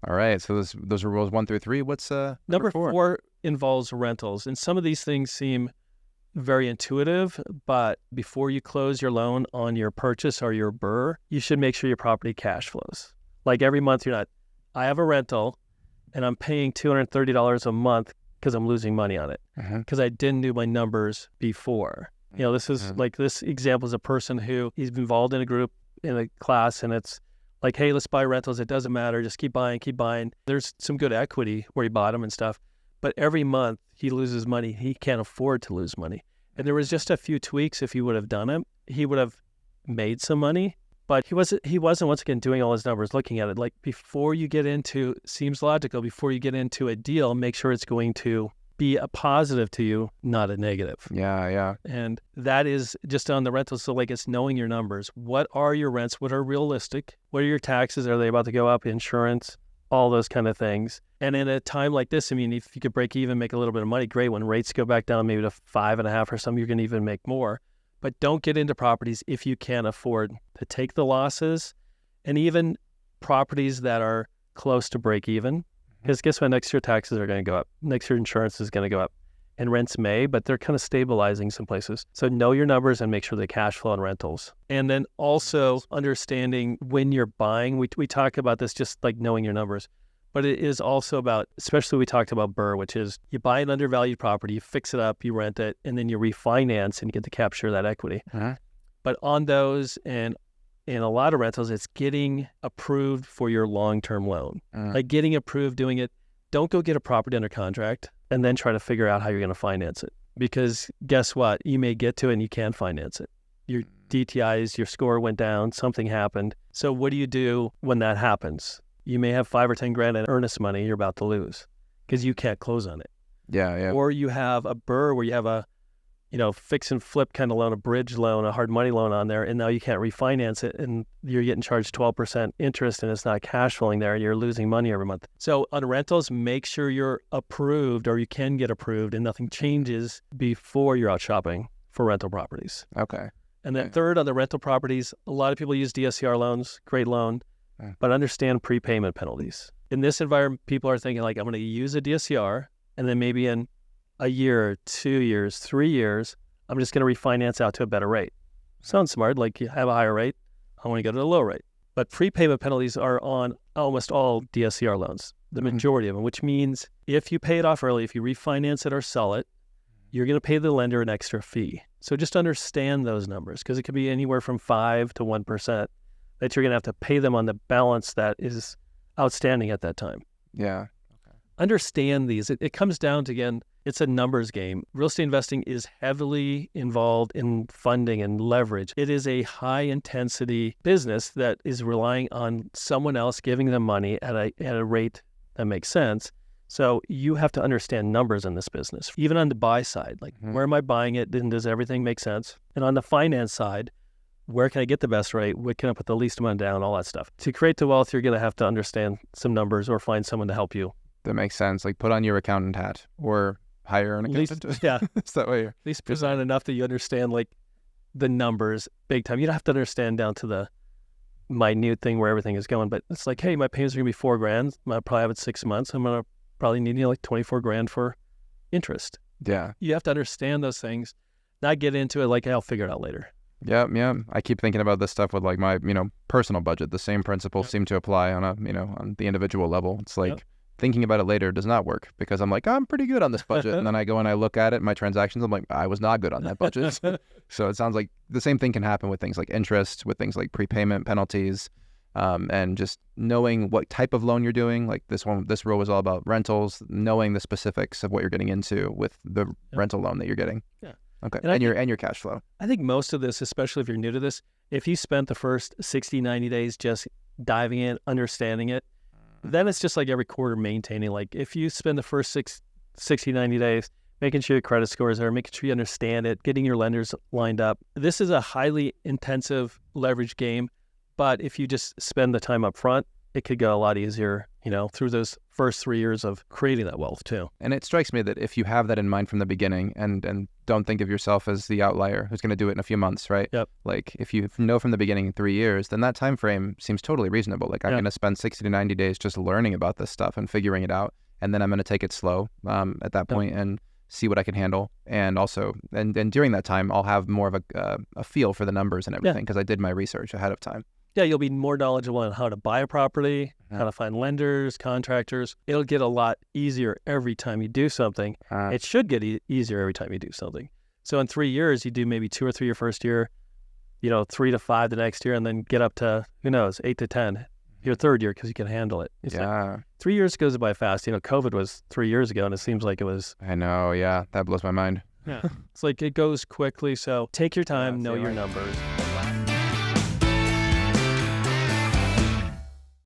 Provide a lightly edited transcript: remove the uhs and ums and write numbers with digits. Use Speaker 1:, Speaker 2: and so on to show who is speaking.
Speaker 1: All right. So those are rules 1 through 3. What's
Speaker 2: Number
Speaker 1: four?
Speaker 2: 4 involves rentals. And some of these things seem very intuitive, but before you close your loan on your purchase or your BRRRR, you should make sure your property cash flows. Like every month I have a rental and I'm paying $230 a month because I'm losing money on it because I didn't do my numbers before. This is like, this example is a person who he's involved in a group, in a class, and it's like, hey, let's buy rentals. It doesn't matter. Just keep buying. There's some good equity where he bought them and stuff. But every month he loses money. He can't afford to lose money. And there was just a few tweaks. If he would have done it, he would have made some money. But he wasn't once again doing all his numbers, looking at it. Like, before you get into, seems logical, before you get into a deal, make sure it's going to be a positive to you, not a negative.
Speaker 1: Yeah.
Speaker 2: And that is just on the rentals. So like, it's knowing your numbers. What are your rents? What are realistic? What are your taxes? Are they about to go up? Insurance, all those kind of things. And in a time like this, I mean, if you could break even, make a little bit of money, great. When rates go back down maybe to 5.5 or something, you're going to even make more. But don't get into properties if you can't afford to take the losses, and even properties that are close to break even. Because guess what? Next year taxes are going to go up. Next year insurance is going to go up. And rents may, but they're kind of stabilizing some places. So know your numbers and make sure they cash flow on rentals. And then also understanding when you're buying. We talk about this, just like knowing your numbers. But it is also about, especially we talked about BRRRR, which is you buy an undervalued property, you fix it up, you rent it, and then you refinance and you get to capture that equity. But on those and in a lot of rentals, it's getting approved for your long-term loan. Like getting approved, doing it. Don't go get a property under contract and then try to figure out how you're going to finance it. Because guess what? You may get to it and you can't finance it. Your DTIs, your score went down, something happened. So what do you do when that happens? You may have $5 or $10,000 in earnest money you're about to lose because you can't close on it.
Speaker 1: Yeah.
Speaker 2: Or you have a BRRRR where you have a fix and flip kind of loan, a bridge loan, a hard money loan on there, and now you can't refinance it, and you're getting charged 12% interest, and it's not cash flowing there, and you're losing money every month. So on rentals, make sure you're approved, or you can get approved, and nothing changes before you're out shopping for rental properties.
Speaker 1: Okay.
Speaker 2: And then third, on the rental properties, a lot of people use DSCR loans, great loan, but understand prepayment penalties. In this environment, people are thinking like, I'm going to use a DSCR, and then maybe in a year, 2 years, 3 years, I'm just going to refinance out to a better rate. Sounds smart, like you have a higher rate, I want to go to a low rate. But prepayment penalties are on almost all DSCR loans, the majority of them, which means if you pay it off early, if you refinance it or sell it, you're going to pay the lender an extra fee. So just understand those numbers, because it could be anywhere from 5 to 1% that you're going to have to pay them on the balance that is outstanding at that time.
Speaker 1: Yeah. Okay.
Speaker 2: Understand these. It comes down to, again, it's a numbers game. Real estate investing is heavily involved in funding and leverage. It is a high intensity business that is relying on someone else giving them money at a rate that makes sense. So you have to understand numbers in this business. Even on the buy side, like where am I buying it? Then does everything make sense? And on the finance side, where can I get the best rate? Where can I put the least amount down? All that stuff. To create the wealth, you're going to have to understand some numbers or find someone to help you.
Speaker 1: That makes sense. Like put on your accountant hat or hire an accountant. It's that way.
Speaker 2: At least put on enough that you understand like the numbers big time. You don't have to understand down to the minute thing where everything is going, but it's like, hey, my payments are going to be $4,000. I'll probably have it 6 months. I'm going to probably need like $24,000 for interest.
Speaker 1: Yeah.
Speaker 2: You have to understand those things, not get into it like, hey, I'll figure it out later.
Speaker 1: Yeah. I keep thinking about this stuff with like my, personal budget. The same principles seem to apply on a, on the individual level. It's like thinking about it later does not work because I'm like, I'm pretty good on this budget. And then I go and I look at it, my transactions, I'm like, I was not good on that budget. So it sounds like the same thing can happen with things like interest, with things like prepayment penalties, and just knowing what type of loan you're doing. Like this rule was all about rentals, knowing the specifics of what you're getting into with the rental loan that you're getting. Yeah. Okay. And your cash flow. I
Speaker 2: think most of this, especially if you're new to this, if you spent the first 60, 90 days just diving in, understanding it, then it's just like every quarter maintaining. Like if you spend the first 60, 90 days making sure your credit scores are, making sure you understand it, getting your lenders lined up. This is a highly intensive leverage game, but if you just spend the time up front, it could go a lot easier through those first 3 years of creating that wealth too.
Speaker 1: And it strikes me that if you have that in mind from the beginning and don't think of yourself as the outlier who's going to do it in a few months, right?
Speaker 2: Yep.
Speaker 1: Like if you know from the beginning 3 years, then that time frame seems totally reasonable. Like I'm going to spend 60 to 90 days just learning about this stuff and figuring it out. And then I'm going to take it slow at that point and see what I can handle. And also, and during that time, I'll have more of a feel for the numbers and everything because I did my research ahead of time.
Speaker 2: Yeah, you'll be more knowledgeable on how to buy a property, how to find lenders, contractors. It'll get a lot easier every time you do something. It should get easier every time you do something. So in 3 years, you do maybe 2 or 3 your first year, 3 to 5 the next year, and then get up to, 8 to 10 your third year because you can handle it. It's like 3 years goes by fast. COVID was 3 years ago, and it seems like it was.
Speaker 1: I know, yeah. That blows my mind.
Speaker 2: Yeah. It's like it goes quickly. So take your time, know your numbers.